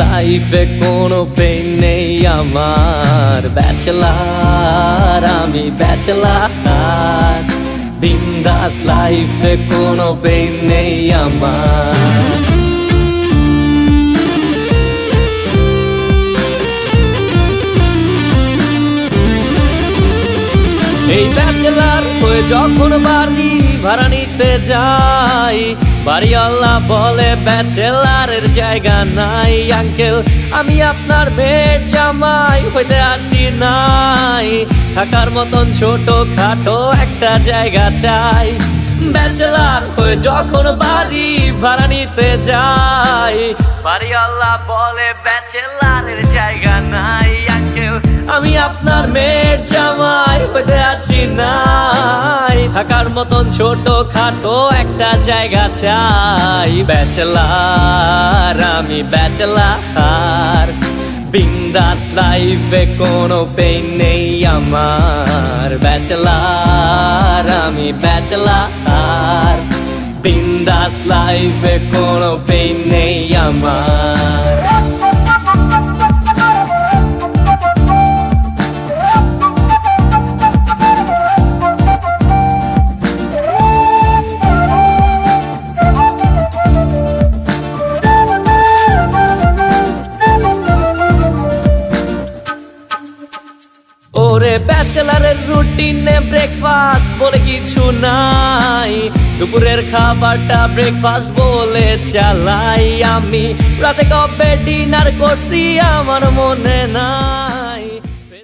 লাইফে কোনো পেইন নেই আমার, ব্যাচেলার আমি ব্যাচেলার। বিন্দাস লাইফে কোনো পেইন নেই আমার। এই ব্যাচেলার হয়ে যখন বাড়ি ভাড়া নিতে যাই, বাড়িওয়ালা বলে ব্যাচেলারের জায়গা নাই। আঙ্কেল আমি আপনার মেয়ের জামাই হইতে আসি নাই, থাকার মতন ছোট খাটো একটা জায়গা চাই। ব্যাচেলার হয়ে যখন বাড়ি ভাড়া নিতে যাই, বাড়িওয়ালা বলে ব্যাচেলারের জায়গা নাই। আঙ্কেল আমি আপনার মেয়ের জামাই হইতে আসি নাই, থাকার মতন ছোট খাটো একটা জায়গা চাই। ব্যাচেলার আমি ব্যাচেলার, বিন্দাস লাইফে কোনো পেইন নেই আমার। ব্যাচেলার আমি ব্যাচেলার, বিন্দাস লাইফে কোনো পেইন নেই আমার। ওরে ব্যাচেলারের রুটিনে ব্রেকফাস্ট বলে কিছু নাই, দুপুরের খাবারটা ব্রেকফাস্ট বলে চালাই। আমি রাতে কবে ডিনার করছি আমার মনে নাই।